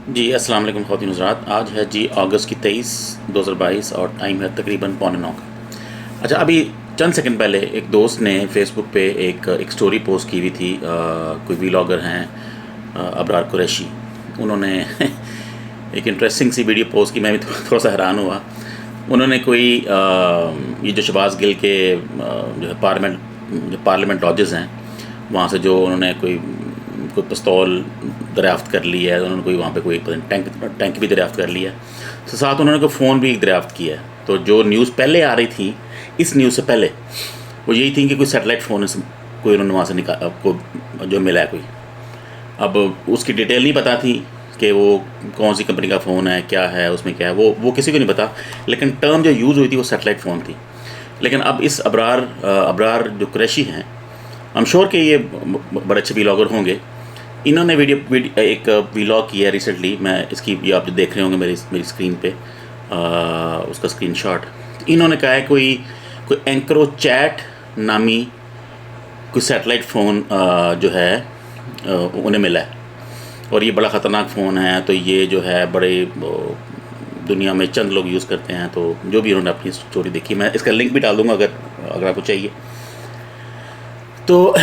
जी, अस्सलाम वालेकुम ख़वातीन हज़रात। आज है जी अगस्त की 23 2022 और टाइम है तकरीबन पौने 9 का। अच्छा, अभी चंद सेकंड पहले एक दोस्त ने फ़ेसबुक पे एक स्टोरी पोस्ट की हुई थी। कोई व्लॉगर हैं, अबरार कुरैशी। उन्होंने एक इंटरेस्टिंग सी वीडियो पोस्ट की। मैं भी थोड़ा सा हैरान हुआ। उन्होंने कोई ये जो शहबाज गिल के जो है पार्लियामेंट लॉजेस हैं, वहाँ से जो उन्होंने कोई कोई पिस्तौल दरियाफ़्त कर ली है। उन्होंने कोई वहाँ पे कोई पता नहीं टैंक भी दरियाफ़्त कर लिया है। तो साथ उन्होंने कोई फ़ोन भी दरियाफ़्त किया है। तो जो न्यूज़ पहले आ रही थी, इस न्यूज़ से पहले, वो यही थी कि कोई सैटेलाइट फ़ोन कोई उन्होंने वहाँ से को जो मिला है कोई। अब उसकी डिटेल नहीं पता थी कि वो कौन सी कंपनी का फ़ोन है, क्या है उसमें, क्या है, वो किसी को नहीं पता। लेकिन टर्म जो यूज़ हुई थी वो सैटेलाइट फ़ोन थी। लेकिन अब इस अबरार जो कुरैशी हैं, आई एम श्योर कि ये बड़े अच्छे व्लॉगर होंगे। इन्होंने एक व्लॉग किया है रिसेंटली। मैं इसकी ये आप जो देख रहे होंगे मेरी स्क्रीन पे, उसका स्क्रीनशॉट। इन्होंने कहा है कोई कोई एंक्रो चैट नामी कोई सैटेलाइट फ़ोन जो है उन्हें मिला है, और ये बड़ा ख़तरनाक फ़ोन है। तो ये जो है बड़े दुनिया में चंद लोग यूज़ करते हैं। तो जो भी उन्होंने अपनी स्टोरी देखी, मैं इसका लिंक भी डाल दूँगा अगर आपको चाहिए तो।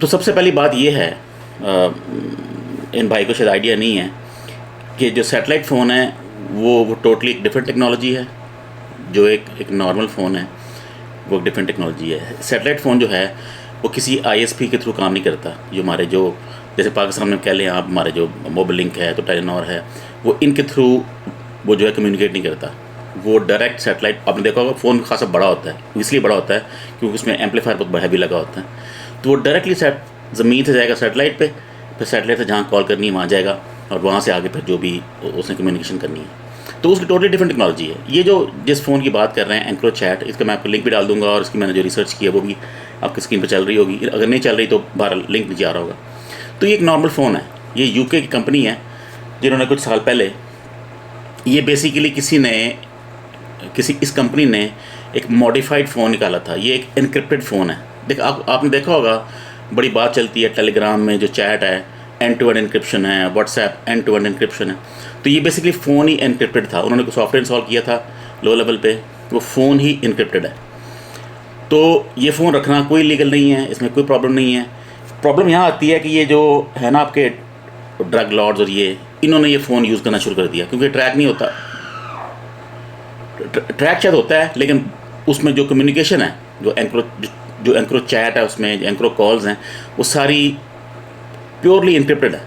तो सबसे पहली बात ये है, इन भाई को शायद आइडिया नहीं है कि जो सैटेलाइट फ़ोन है वो टोटली एक डिफरेंट टेक्नोलॉजी है। जो एक नॉर्मल फ़ोन है वो एक डिफरेंट टेक्नोलॉजी है। सैटेलाइट फ़ोन जो है वो किसी आईएसपी के थ्रू काम नहीं करता। जो हमारे जो जैसे पाकिस्तान में कह लें आप, हमारे जो मोबाइल लिंक है तो टेलीनॉर है, वो इनके थ्रू वो जो है कम्युनिकेट नहीं करता। वो डायरेक्ट सैटेलाइट, आपने देखा होगा फ़ोन खासा बड़ा होता है, इसलिए बड़ा होता है क्योंकि उसमें एम्पलीफायर बहुत हैवी लगा होता है। तो वो डायरेक्टली ज़मीन से जाएगा सैटेलाइट पे, फिर सैटेलाइट से जहाँ कॉल करनी है वहाँ जाएगा, और वहाँ से आगे फिर जो भी उसने कम्युनिकेशन करनी है। तो उसकी टोटली डिफरेंट टेक्नोलॉजी है। ये जो जिस फ़ोन की बात कर रहे हैं एंक्रो चैट, इसका मैं आपको लिंक भी डाल दूँगा, और इसकी मैंने जो रिसर्च की है वो भी आपकी स्क्रीन पर चल रही होगी। अगर नहीं चल रही तो बाहर लिंक नीचे आ रहा होगा। तो ये एक नॉर्मल फ़ोन है। ये यूके की कंपनी है जिन्होंने कुछ साल पहले, ये बेसिकली इस कंपनी ने एक मॉडिफाइड फ़ोन निकाला था। ये एक इनक्रिप्टेड फ़ोन है। आपने देखा होगा, बड़ी बात चलती है टेलीग्राम में जो चैट है, एंड टू एंड इनक्रिप्शन है, WhatsApp end to end encryption है। तो ये बेसिकली फ़ोन ही इनक्रिप्टेड था। उन्होंने कोई सॉफ्टवेयर इंस्टॉल किया था लो लेवल पे, वो फ़ोन ही इनक्रिप्टेड है। तो ये फ़ोन रखना कोई लीगल नहीं है, इसमें कोई प्रॉब्लम नहीं है। प्रॉब्लम यहाँ आती है कि ये जो है ना आपके ड्रग लॉर्ड्स और ये, इन्होंने ये फ़ोन यूज़ करना शुरू कर दिया, क्योंकि ट्रैक नहीं होता। ट्रैक शायद होता है, लेकिन उसमें जो कम्युनिकेशन है, जो एंक्रो चैट है, उसमें एंक्रो कॉल्स हैं, वो सारी प्योरली इनक्रिप्टेड है,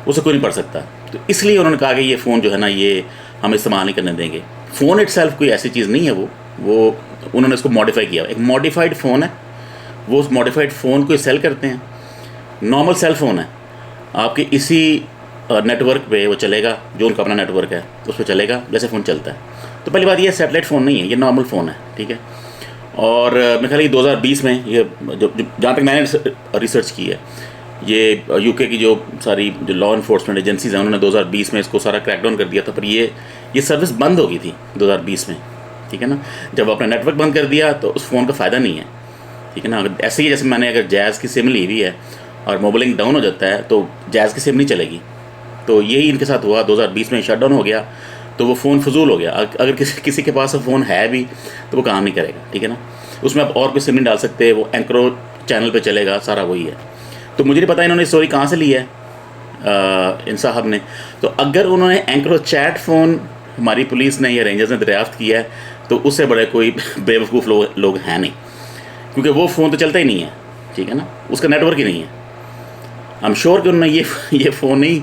उसे कोई नहीं पढ़ सकता। तो इसलिए उन्होंने कहा कि ये फ़ोन जो है ना, ये हम इस्तेमाल नहीं करने देंगे। फ़ोन इटसेल्फ कोई ऐसी चीज़ नहीं है, वो उन्होंने इसको मॉडिफाई किया, एक मॉडिफाइड फ़ोन है। वो उस मॉडिफाइड फ़ोन को सेल करते हैं। नॉर्मल सेल फ़ोन है, आपके इसी नेटवर्क पे वो चलेगा, जो उनका अपना नेटवर्क है उस पर चलेगा जैसे फ़ोन चलता है। तो पहली बात, ये सैटेलाइट फ़ोन नहीं है, ये नॉर्मल फ़ोन है, ठीक है। और मेरे ख्याल ये 2020 में, ये जो जहाँ तक मैंने रिसर्च की है, ये यूके की जो सारी जो लॉ इन्फोर्समेंट एजेंसीज हैं, उन्होंने 2020 में इसको सारा क्रैकडाउन कर दिया था। पर ये सर्विस बंद हो गई थी 2020 में, ठीक है ना। जब आपने नेटवर्क बंद कर दिया तो उस फ़ोन का फ़ायदा नहीं है, ठीक है ना। अगर ऐसे ही जैसे मैंने अगर जैज़ की सिम ली हुई है और मोबाइल लिंक डाउन हो जाता है तो जैज़ की सिम नहीं चलेगी। तो यही इनके साथ हुआ, 2020 में शट डाउन हो गया, तो वो फ़ोन फजूल हो गया। अगर किसी के पास फ़ोन है भी तो वो काम नहीं करेगा, ठीक है ना। उसमें आप और कोई सिम नहीं डाल सकते, वो एंक्रो चैनल पे चलेगा, सारा वही है। तो मुझे नहीं पता इन्होंने स्टोरी कहाँ से ली है इन साहब ने। तो अगर उन्होंने एंक्रो चैट फ़ोन हमारी पुलिस ने या रेंजर्स ने दरियाफ़्त किया है, तो उससे बड़े कोई बेवकूफ़ लोग हैं नहीं, क्योंकि वो फ़ोन तो चलता ही नहीं है, ठीक है ना, उसका नेटवर्क ही नहीं है। आई एम श्योर कि उन्होंने ये फ़ोन ही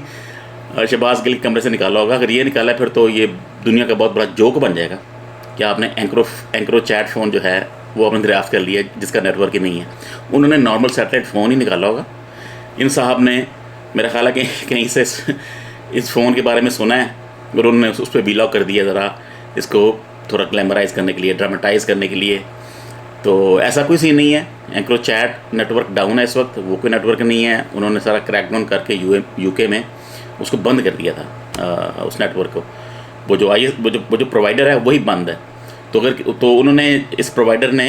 शहबाज गिल के कमरे से निकाला होगा। अगर ये निकाला है फिर तो ये दुनिया का बहुत बड़ा जोक बन जाएगा कि आपने एंक्रो चैट फ़ोन जो है वो आपने दरियाफ्त कर लिया जिसका नेटवर्क ही नहीं है। उन्होंने नॉर्मल सैटेलाइट फ़ोन ही निकाला होगा। इन साहब ने मेरा ख्याल है कि कहीं से इस फ़ोन के बारे में सुना है और उन्होंने उस पर व्लॉग कर दिया, ज़रा इसको थोड़ा ग्लैमराइज़ करने के लिए, ड्रामेटाइज़ करने के लिए। तो ऐसा कोई सीन नहीं है। एंक्रो चैट नेटवर्क डाउन है इस वक्त, वो कोई नेटवर्क नहीं है। उन्होंने सारा क्रैकडाउन करके यूके में उसको बंद कर दिया था, उस नेटवर्क को। वो जो प्रोवाइडर है वही बंद है। तो उन्होंने, इस प्रोवाइडर ने,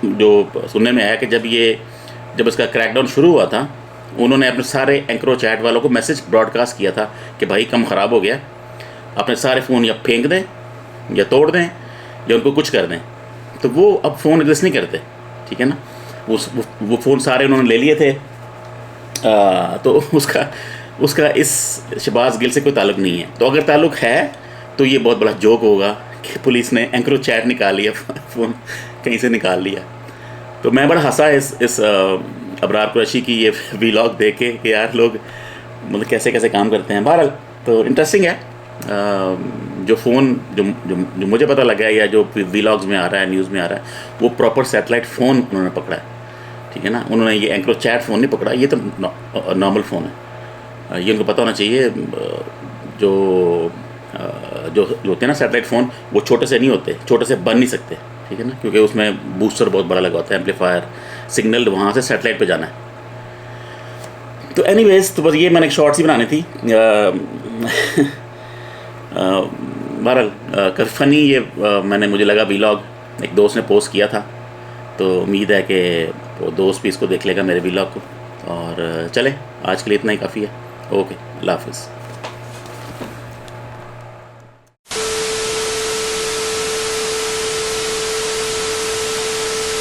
जो सुनने में आया कि जब इसका क्रैकडाउन शुरू हुआ था उन्होंने अपने सारे एंक्रो चैट वालों को मैसेज ब्रॉडकास्ट किया था कि भाई कम ख़राब हो गया, अपने सारे फ़ोन या फेंक दें या तोड़ दें या उनको कुछ कर दें। तो वो अब फ़ोन एग्जिस्ट नहीं करते, ठीक है ना। वो फ़ोन सारे उन्होंने ले लिए थे। तो उसका इस शहबाज गिल से कोई ताल्लुक़ नहीं है। तो अगर ताल्लुक़ है तो ये बहुत बड़ा जोक होगा कि पुलिस ने एंक्रो चैट निकाल लिया, फ़ोन कहीं से निकाल लिया। तो मैं बड़ा हंसा इस अबरार कुरैशी की ये वीलॉग देख के कि यार लोग मतलब कैसे कैसे काम करते हैं। बहरहाल तो इंटरेस्टिंग है। जो फ़ोन जो मुझे पता लगा है या जो वीलॉग्स में आ रहा है, न्यूज़ में आ रहा है, वो प्रॉपर सैटेलाइट फ़ोन उन्होंने पकड़ा है, ठीक है ना। उन्होंने ये एंक्रो चैट फ़ोन नहीं पकड़ा, ये तो नॉर्मल फ़ोन है। ये उनको पता होना चाहिए। जो जो होते हैं ना सैटेलाइट फ़ोन, वो छोटे से नहीं होते, छोटे से बन नहीं सकते, ठीक है ना, क्योंकि उसमें बूस्टर बहुत बड़ा लगा होता है, एम्पलीफायर, सिग्नल वहाँ से सैटेलाइट पे जाना है। तो एनीवेज, तो बस ये मैंने एक शॉर्ट सी बनानी थी। बहरहाल काफ़ी फ़नी ये मुझे लगा वीलॉग एक दोस्त ने पोस्ट किया था, तो उम्मीद है कि वो दोस्त भी इसको देख लेगा मेरे वीलॉग को। और चले, आज के लिए इतना ही काफ़ी है। ओके, अल्लाह हाफ़िज़।